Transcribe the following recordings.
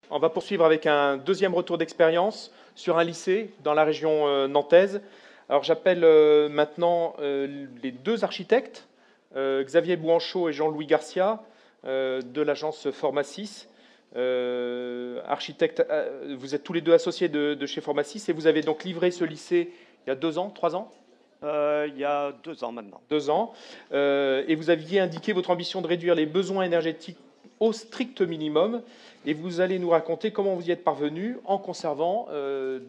On va poursuivre avec un deuxième retour d'expérience sur un lycée dans la région nantaise. Alors j'appelle maintenant les deux architectes, Xavier Bouanchot et Jean-Louis Garcia, de l'agence Forma6. Architecte, vous êtes tous les deux associés de chez Forma6 et vous avez donc livré ce lycée il y a 2 ans, 3 ans? Il y a 2 ans maintenant. 2 ans. Et vous aviez indiqué votre ambition de réduire les besoins énergétiques au strict minimum. Et vous allez nous raconter comment vous y êtes parvenu en conservant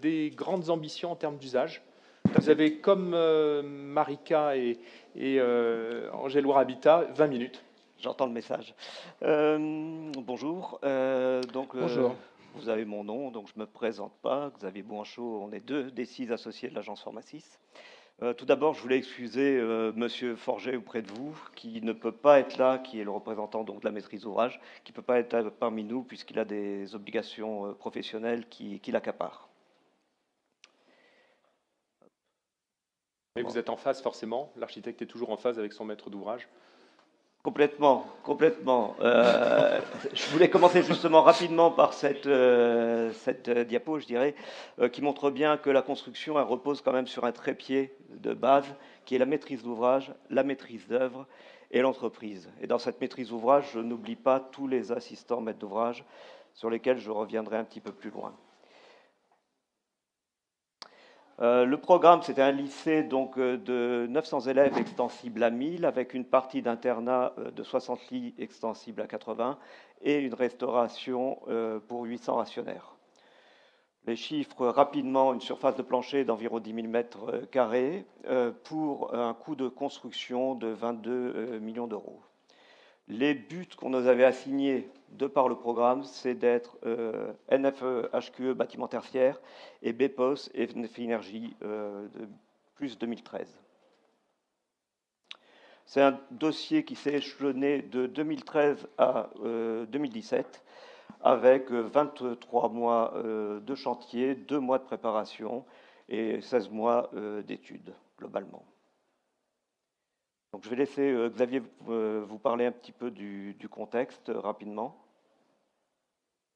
des grandes ambitions en termes d'usage. Tout à Vous fait. avez, comme Marika et Angèle Habitat, 20 minutes. J'entends le message. Bonjour. Bonjour. Vous avez mon nom, donc je ne me présente pas. Xavier Bouanchot, on est deux des 6 associés de l'agence Forma6. Tout d'abord, je voulais excuser Monsieur Forget auprès de vous, qui ne peut pas être là, qui est le représentant donc, de la maîtrise d'ouvrage, qui ne peut pas être là parmi nous puisqu'il a des obligations professionnelles qui l'accaparent. Mais vous êtes en phase forcément. L'architecte est toujours en phase avec son maître d'ouvrage. Complètement, complètement. Je voulais commencer justement rapidement par cette diapo, je dirais, qui montre bien que la construction, elle repose quand même sur un trépied de base, qui est la maîtrise d'ouvrage, la maîtrise d'œuvre et l'entreprise. Et dans cette maîtrise d'ouvrage, je n'oublie pas tous les assistants maîtres d'ouvrage, sur lesquels je reviendrai un petit peu plus loin. Le programme, c'était un lycée donc, de 900 élèves extensible à 1000, avec une partie d'internat de 60 lits extensible à 80 et une restauration pour 800 rationnaires. Les chiffres, rapidement, une surface de plancher d'environ 10 000 mètres carrés pour un coût de construction de 22 millions d'euros. Les buts qu'on nous avait assignés de par le programme, c'est d'être NFE HQE bâtiment tertiaire et BPOS et NFE Énergie de plus 2013. C'est un dossier qui s'est échelonné de 2013 à 2017 avec 23 mois de chantier, 2 mois de préparation et 16 mois d'études globalement. Donc je vais laisser Xavier vous parler un petit peu du contexte rapidement.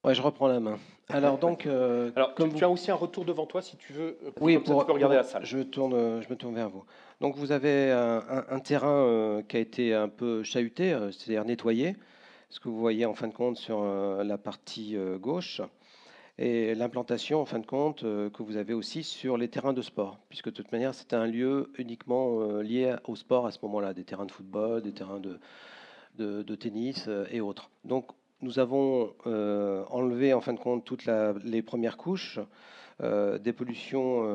Ouais, je reprends la main. Alors donc, Alors, comme tu as aussi un retour devant toi si tu veux. oui, Comme ça, tu peux regarder la salle. je me tourne vers vous. Donc vous avez un terrain qui a été un peu chahuté, c'est-à-dire nettoyé, ce que vous voyez en fin de compte sur la partie gauche, et l'implantation en fin de compte que vous avez aussi sur les terrains de sport, puisque de toute manière c'était un lieu uniquement lié au sport à ce moment-là, des terrains de football, des terrains de tennis et autres. Donc nous avons enlevé en fin de compte toutes les premières couches des pollutions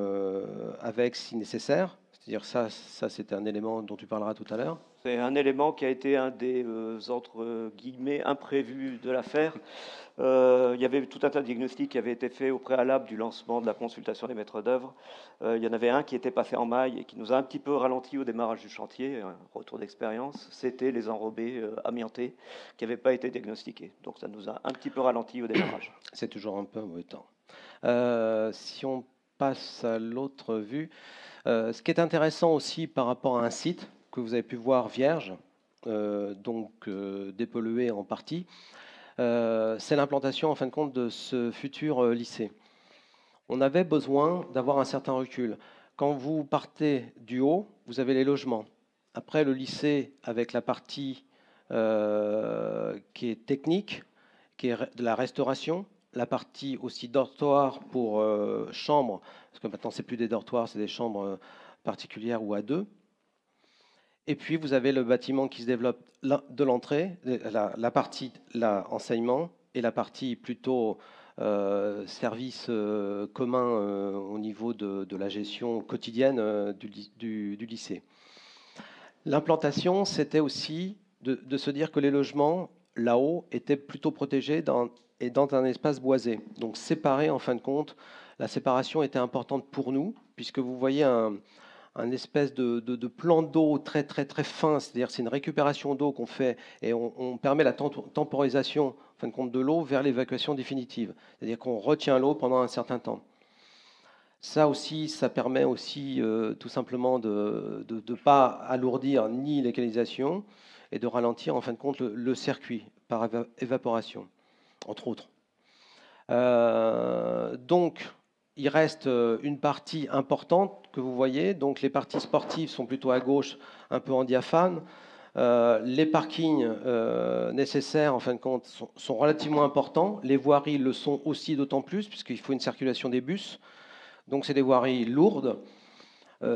avec si nécessaire. C'est-à-dire ça c'est un élément dont tu parleras tout à l'heure. C'est un élément qui a été un des entre guillemets imprévus de l'affaire. Il y avait tout un tas de diagnostics qui avaient été faits au préalable du lancement de la consultation des maîtres d'œuvre. Il y en avait un qui était passé en maille et qui nous a un petit peu ralenti au démarrage du chantier, un retour d'expérience. C'était les enrobés amiantés qui n'avaient pas été diagnostiqués. Donc ça nous a un petit peu ralenti au démarrage. C'est toujours un peu mauvais temps. Si on passe à l'autre vue, ce qui est intéressant aussi par rapport à un site que vous avez pu voir vierge, donc dépollué en partie, c'est l'implantation en fin de compte de ce futur lycée. On avait besoin d'avoir un certain recul. Quand vous partez du haut, vous avez les logements. Après, le lycée, avec la partie qui est technique, qui est de la restauration, la partie aussi dortoir pour chambres, parce que maintenant, c'est plus des dortoirs, c'est des chambres particulières ou à deux. Et puis, vous avez le bâtiment qui se développe de l'entrée, la partie enseignement et la partie plutôt service commun au niveau de la gestion quotidienne du lycée. L'implantation, c'était aussi de se dire que les logements là-haut étaient plutôt protégés et dans un espace boisé. Donc séparés en fin de compte, la séparation était importante pour nous, puisque vous voyez un espèce de plan d'eau très très très fin, c'est-à-dire c'est une récupération d'eau qu'on fait et on permet la temporisation en fin de compte de l'eau vers l'évacuation définitive, c'est-à-dire qu'on retient l'eau pendant un certain temps. Ça aussi, ça permet aussi tout simplement de ne pas alourdir ni les canalisations et de ralentir en fin de compte le circuit par évaporation, entre autres. Donc, il reste une partie importante que vous voyez. Donc, les parties sportives sont plutôt à gauche, un peu en diaphane. Les parkings nécessaires, en fin de compte, sont relativement importants. Les voiries le sont aussi d'autant plus, puisqu'il faut une circulation des bus. Donc, c'est des voiries lourdes.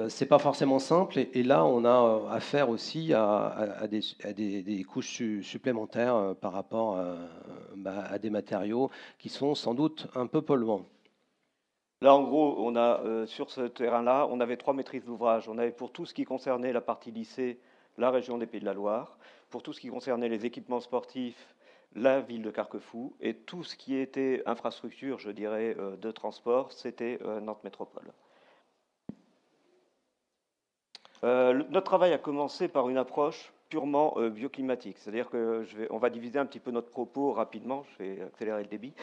C'est pas forcément simple. Et là, on a affaire aussi à des couches supplémentaires par rapport à des matériaux qui sont sans doute un peu polluants. Là, en gros, on a, sur ce terrain-là, on avait 3 maîtrises d'ouvrage. On avait pour tout ce qui concernait la partie lycée, la région des Pays de la Loire, pour tout ce qui concernait les équipements sportifs, la ville de Carquefou, et tout ce qui était infrastructure, je dirais, de transport, c'était Nantes Métropole. Notre travail a commencé par une approche purement bioclimatique, c'est-à-dire que on va diviser un petit peu notre propos rapidement, je vais accélérer le débit,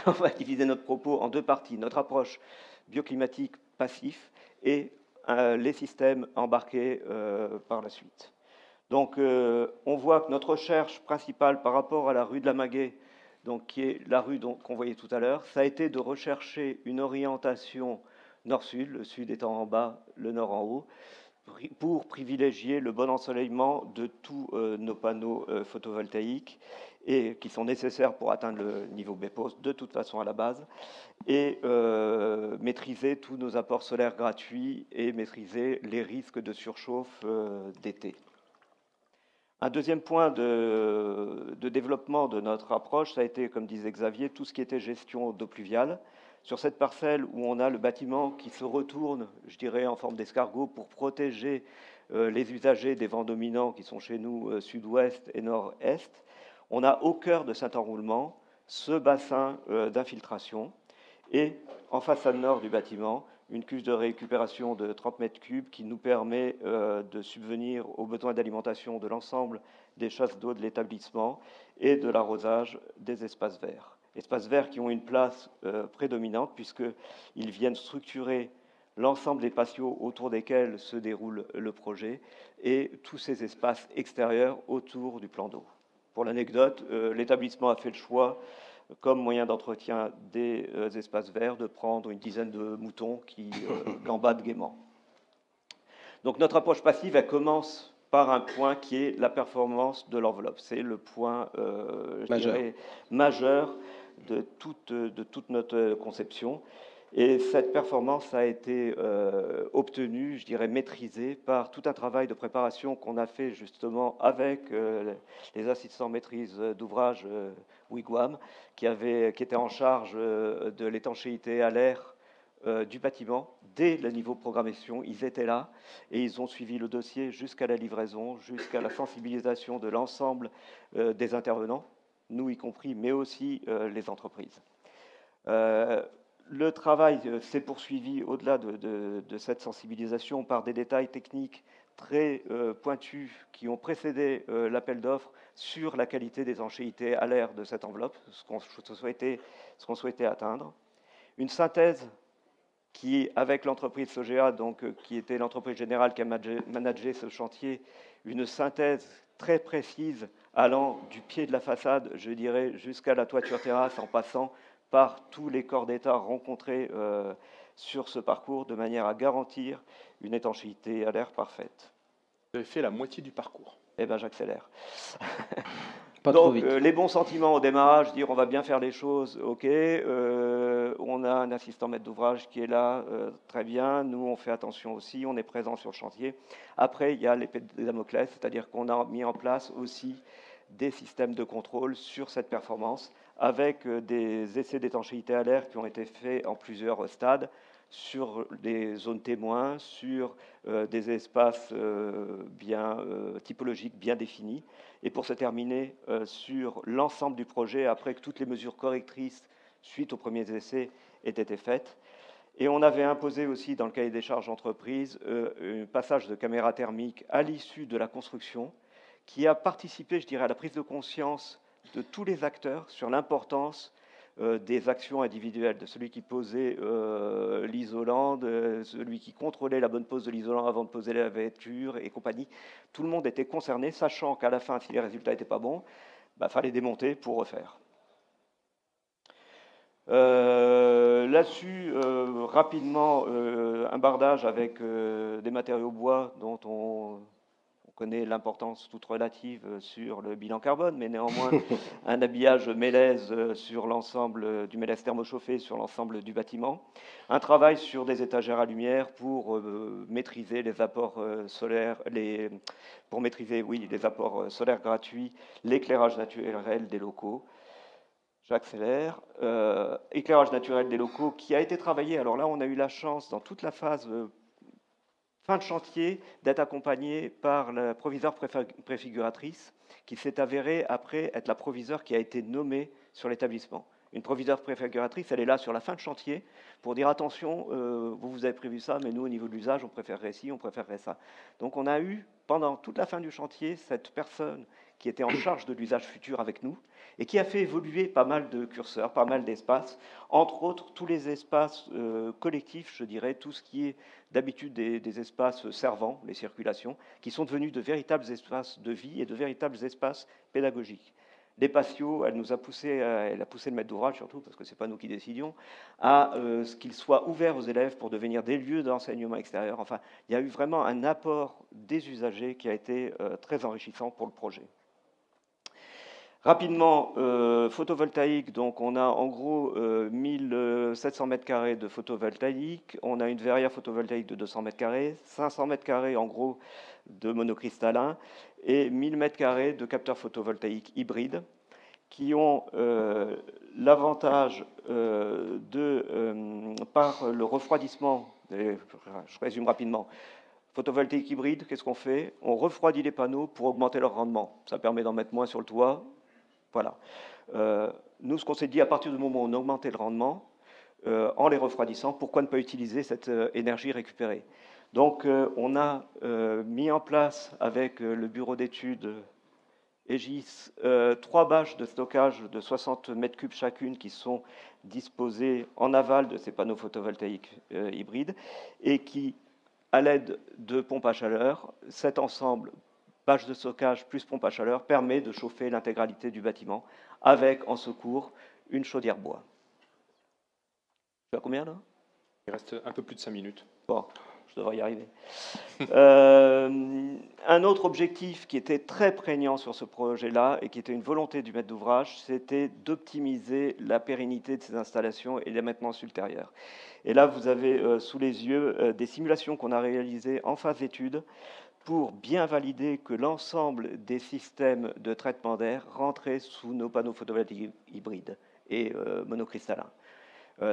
on va diviser notre propos en 2 parties, notre approche bioclimatique passif et les systèmes embarqués par la suite. Donc on voit que notre recherche principale par rapport à la rue de la Maguet, donc, qui est la rue qu'on voyait tout à l'heure, ça a été de rechercher une orientation nord-sud, le sud étant en bas, le nord en haut, pour privilégier le bon ensoleillement de tous nos panneaux photovoltaïques et qui sont nécessaires pour atteindre le niveau BEPOS de toute façon à la base, et maîtriser tous nos apports solaires gratuits et maîtriser les risques de surchauffe d'été. Un deuxième point de développement de notre approche, ça a été, comme disait Xavier, tout ce qui était gestion d'eau pluviale. Sur cette parcelle où on a le bâtiment qui se retourne, je dirais, en forme d'escargot pour protéger les usagers des vents dominants qui sont chez nous sud-ouest et nord-est, on a au cœur de cet enroulement ce bassin d'infiltration et en façade nord du bâtiment, une cuve de récupération de 30 mètres cubes qui nous permet de subvenir aux besoins d'alimentation de l'ensemble des chasses d'eau de l'établissement et de l'arrosage des espaces verts. Espaces verts qui ont une place prédominante puisqu'ils viennent structurer l'ensemble des patios autour desquels se déroule le projet et tous ces espaces extérieurs autour du plan d'eau. Pour l'anecdote, l'établissement a fait le choix, comme moyen d'entretien des espaces verts, de prendre une dizaine de moutons qui gambadent gaiement. Donc notre approche passive, elle commence par un point qui est la performance de l'enveloppe. C'est le point majeur de toute notre conception. Et cette performance a été obtenue, je dirais, maîtrisée par tout un travail de préparation qu'on a fait justement avec les assistants maîtrise d'ouvrage Wigwam, qui était en charge de l'étanchéité à l'air du bâtiment. Dès le niveau programmation, ils étaient là et ils ont suivi le dossier jusqu'à la livraison, jusqu'à la sensibilisation de l'ensemble des intervenants, nous y compris, mais aussi les entreprises. Le travail s'est poursuivi au-delà de cette sensibilisation par des détails techniques très pointus qui ont précédé l'appel d'offres sur la qualité des étanchéités à l'air de cette enveloppe, ce qu'on souhaitait atteindre. Une synthèse qui, avec l'entreprise Sogea, donc, qui était l'entreprise générale qui a managé ce chantier, une synthèse très précise allant du pied de la façade, je dirais, jusqu'à la toiture terrasse en passant par tous les corps d'État rencontrés sur ce parcours de manière à garantir une étanchéité à l'air parfaite. Vous avez fait la moitié du parcours. Eh bien, j'accélère. Donc, les bons sentiments au démarrage, dire on va bien faire les choses, ok. On a un assistant maître d'ouvrage qui est là, très bien. Nous, on fait attention aussi, on est présent sur le chantier. Après, il y a l'épée de Damoclès, c'est-à-dire qu'on a mis en place aussi des systèmes de contrôle sur cette performance, avec des essais d'étanchéité à l'air qui ont été faits en plusieurs stades, sur des zones témoins, sur des espaces typologiques bien définis, et pour se terminer sur l'ensemble du projet, après que toutes les mesures correctrices suite aux premiers essais aient été faites. Et on avait imposé aussi dans le cahier des charges entreprise un passage de caméra thermique à l'issue de la construction, qui a participé, je dirais, à la prise de conscience de tous les acteurs sur l'importance des actions individuelles, de celui qui posait l'isolant, de celui qui contrôlait la bonne pose de l'isolant avant de poser la vêture et compagnie. Tout le monde était concerné, sachant qu'à la fin, si les résultats n'étaient pas bons, fallait démonter pour refaire. Là-dessus, rapidement, un bardage avec des matériaux bois dont on connaît l'importance toute relative sur le bilan carbone, mais néanmoins un habillage mélèze sur l'ensemble du mélèze thermochauffé sur l'ensemble du bâtiment, un travail sur des étagères à lumière pour maîtriser les apports solaires, pour maîtriser les apports solaires gratuits, l'éclairage naturel des locaux. J'accélère. Éclairage naturel des locaux qui a été travaillé. Alors là, on a eu la chance dans toute la phase fin de chantier d'être accompagné par la proviseure préfiguratrice qui s'est avérée après être la proviseure qui a été nommée sur l'établissement. Une proviseure préfiguratrice, elle est là sur la fin de chantier pour dire attention, vous avez prévu ça, mais nous au niveau de l'usage, on préférerait ci, on préférerait ça. Donc on a eu pendant toute la fin du chantier cette personne qui était en charge de l'usage futur avec nous et qui a fait évoluer pas mal de curseurs, pas mal d'espaces, entre autres tous les espaces collectifs, je dirais, tout ce qui est d'habitude des espaces servants, les circulations, qui sont devenus de véritables espaces de vie et de véritables espaces pédagogiques. Les patios, elle a poussé le maître d'ouvrage surtout, parce que ce n'est pas nous qui décidions, à ce qu'ils soient ouverts aux élèves pour devenir des lieux d'enseignement extérieur. Enfin, il y a eu vraiment un apport des usagers qui a été très enrichissant pour le projet. Rapidement, photovoltaïque, donc on a en gros 1700 mètres carrés de photovoltaïque, on a une verrière photovoltaïque de 200 mètres carrés, 500 mètres carrés en gros de monocristallin et 1000 mètres carrés de capteurs photovoltaïques hybrides qui ont l'avantage par le refroidissement, je résume rapidement, photovoltaïque hybride, qu'est-ce qu'on fait? On refroidit les panneaux pour augmenter leur rendement. Ça permet d'en mettre moins sur le toit. Voilà. Nous, ce qu'on s'est dit, à partir du moment où on augmentait le rendement, en les refroidissant, pourquoi ne pas utiliser cette énergie récupérée? Donc, on a mis en place, avec le bureau d'études Aegis, 3 bâches de stockage de 60 mètres cubes chacune qui sont disposées en aval de ces panneaux photovoltaïques hybrides et qui, à l'aide de pompes à chaleur, cet ensemble bâche de stockage plus pompe à chaleur permet de chauffer l'intégralité du bâtiment avec en secours une chaudière bois. Tu as combien là? Il reste un peu plus de 5 minutes. Bon, je devrais y arriver. Un autre objectif qui était très prégnant sur ce projet-là et qui était une volonté du maître d'ouvrage, c'était d'optimiser la pérennité de ces installations et la maintenance ultérieure. Et là, vous avez sous les yeux des simulations qu'on a réalisées en phase d'étude pour bien valider que l'ensemble des systèmes de traitement d'air rentraient sous nos panneaux photovoltaïques hybrides et monocristallins.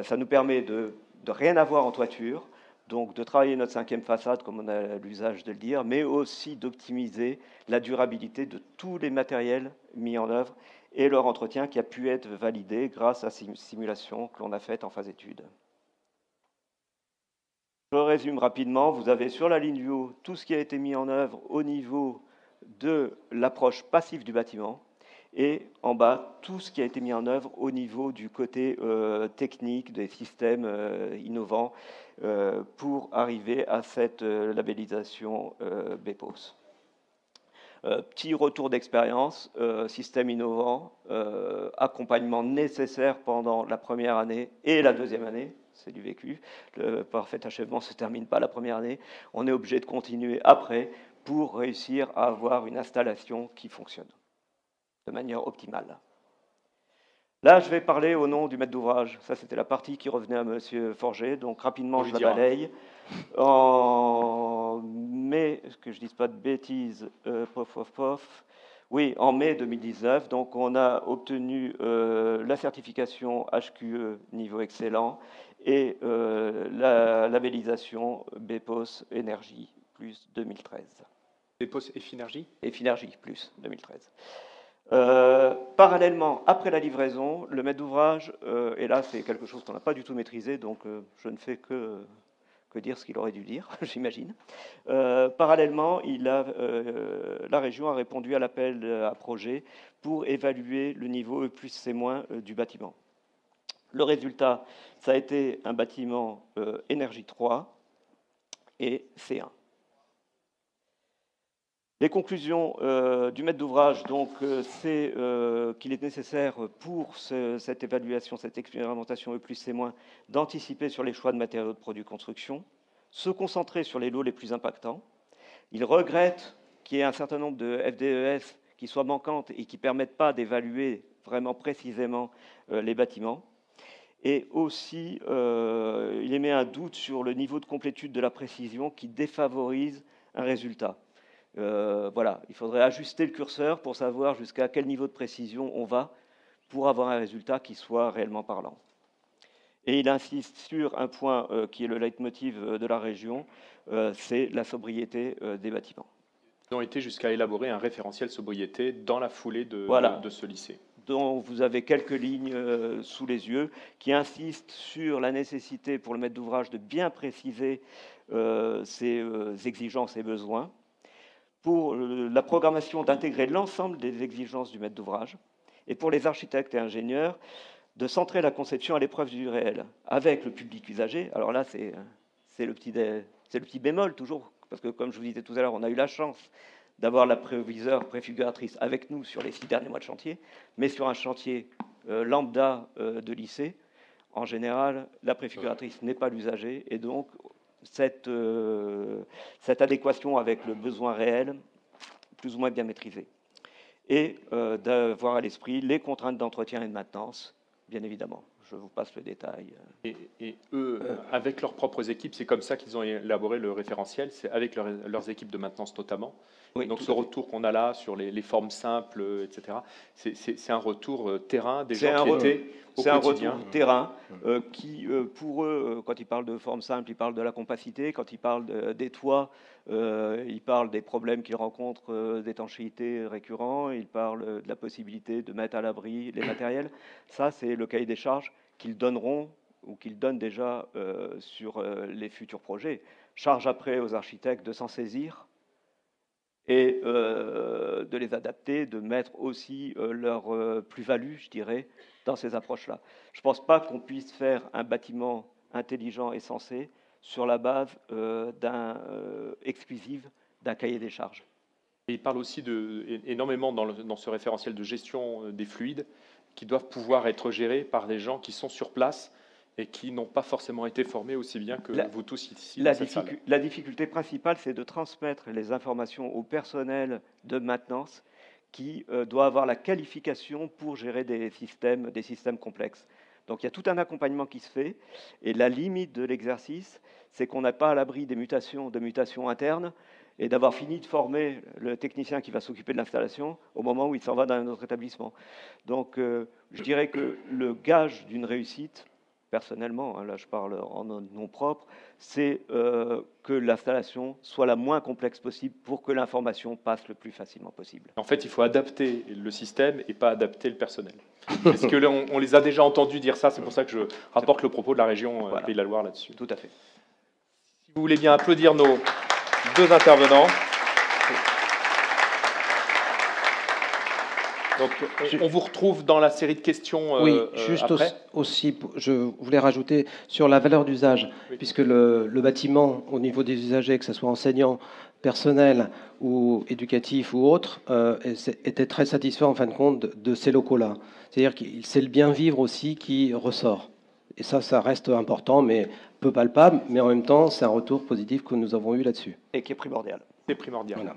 Ça nous permet de rien avoir en toiture, donc de travailler notre 5e façade, comme on a l'usage de le dire, mais aussi d'optimiser la durabilité de tous les matériels mis en œuvre et leur entretien qui a pu être validé grâce à ces simulations que l'on a faites en phase d'étude. Je résume rapidement, vous avez sur la ligne du haut tout ce qui a été mis en œuvre au niveau de l'approche passive du bâtiment et en bas tout ce qui a été mis en œuvre au niveau du côté technique des systèmes innovants pour arriver à cette labellisation BPOS. Petit retour d'expérience, système innovant, accompagnement nécessaire pendant la première année et la deuxième année. C'est du vécu. Le parfait achèvement ne se termine pas la première année. On est obligé de continuer après pour réussir à avoir une installation qui fonctionne de manière optimale. Là, je vais parler au nom du maître d'ouvrage. Ça, c'était la partie qui revenait à Monsieur Forger. Donc, rapidement, je la balaye. En mai, que je ne dise pas de bêtises, oui, en mai 2019, donc on a obtenu la certification HQE niveau excellent et la labellisation BPOS Énergie plus 2013. BPOS Effinergie Effinergie plus 2013. Parallèlement, après la livraison, le maître d'ouvrage, et là c'est quelque chose qu'on n'a pas du tout maîtrisé, donc je ne fais que dire ce qu'il aurait dû dire, j'imagine. Parallèlement, la région a répondu à l'appel à projet pour évaluer le niveau E+C- du bâtiment. Le résultat, ça a été un bâtiment énergie 3 et C1. Les conclusions du maître d'ouvrage, donc, c'est qu'il est nécessaire pour cette évaluation, cette expérimentation E+, C-, d'anticiper sur les choix de matériaux de produits de construction, se concentrer sur les lots les plus impactants. Il regrette qu'il y ait un certain nombre de FDES qui soient manquantes et qui ne permettent pas d'évaluer vraiment précisément les bâtiments. Et aussi, il émet un doute sur le niveau de complétude de la précision qui défavorise un résultat. Voilà, il faudrait ajuster le curseur pour savoir jusqu'à quel niveau de précision on va pour avoir un résultat qui soit réellement parlant. Et il insiste sur un point qui est le leitmotiv de la région, c'est la sobriété des bâtiments. Ils ont été jusqu'à élaborer un référentiel sobriété dans la foulée de ce lycée. Dont vous avez quelques lignes sous les yeux, qui insistent sur la nécessité pour le maître d'ouvrage de bien préciser ses exigences et besoins, pour la programmation d'intégrer l'ensemble des exigences du maître d'ouvrage, et pour les architectes et ingénieurs, de centrer la conception à l'épreuve du réel, avec le public usager. Alors là, c'est le petit bémol, toujours, parce que comme je vous disais tout à l'heure, on a eu la chance d'avoir la préfiguratrice avec nous sur les 6 derniers mois de chantier, mais sur un chantier lambda de lycée, en général, la préfiguratrice n'est pas l'usager, et donc cette adéquation avec le besoin réel, plus ou moins bien maîtrisée. Et d'avoir à l'esprit les contraintes d'entretien et de maintenance, bien évidemment. Je vous passe le détail. Et eux, avec leurs propres équipes, c'est comme ça qu'ils ont élaboré le référentiel, c'est avec leurs équipes de maintenance notamment. Oui, donc ce retour qu'on a là sur les formes simples, etc., c'est un retour terrain des gens qui étaient au quotidien. C'est un retour terrain qui, pour eux, quand ils parlent de formes simples, ils parlent de la compacité. Quand ils parlent des toits, ils parlent des problèmes qu'ils rencontrent d'étanchéité récurrents. Ils parlent de la possibilité de mettre à l'abri les matériels. Ça, c'est le cahier des charges qu'ils donneront ou qu'ils donnent déjà sur les futurs projets. Charge après aux architectes de s'en saisir et de les adapter, de mettre aussi leur plus-value, je dirais, dans ces approches-là. Je ne pense pas qu'on puisse faire un bâtiment intelligent et sensé sur la base exclusive d'un cahier des charges. Et il parle aussi énormément dans ce référentiel de gestion des fluides qui doivent pouvoir être gérés par des gens qui sont sur place et qui n'ont pas forcément été formés aussi bien que vous tous ici. La difficulté principale, c'est de transmettre les informations au personnel de maintenance qui doit avoir la qualification pour gérer des systèmes complexes. Donc il y a tout un accompagnement qui se fait, et la limite de l'exercice, c'est qu'on n'a pas à l'abri de mutations internes, et d'avoir fini de former le technicien qui va s'occuper de l'installation au moment où il s'en va dans un autre établissement. Donc je dirais que le gage d'une réussite, personnellement, hein, là je parle en nom propre, c'est que l'installation soit la moins complexe possible pour que l'information passe le plus facilement possible. En fait, il faut adapter le système et pas adapter le personnel. Est-ce que on les a déjà entendus dire ça? C'est pour ça que je rapporte le propos de la région Pays de la Loire là-dessus. Tout à fait. Si vous voulez bien applaudir nos 2 intervenants. Donc, on vous retrouve dans la série de questions. Oui, juste après. aussi, je voulais rajouter sur la valeur d'usage, oui. Puisque le bâtiment, au niveau des usagers, que ce soit enseignant, personnel ou éducatif ou autre, était très satisfait en fin de compte de ces locaux-là. C'est-à-dire que c'est le bien vivre aussi qui ressort. Et ça reste important, mais peu palpable, mais en même temps, c'est un retour positif que nous avons eu là-dessus. Et qui est primordial. C'est primordial. Voilà.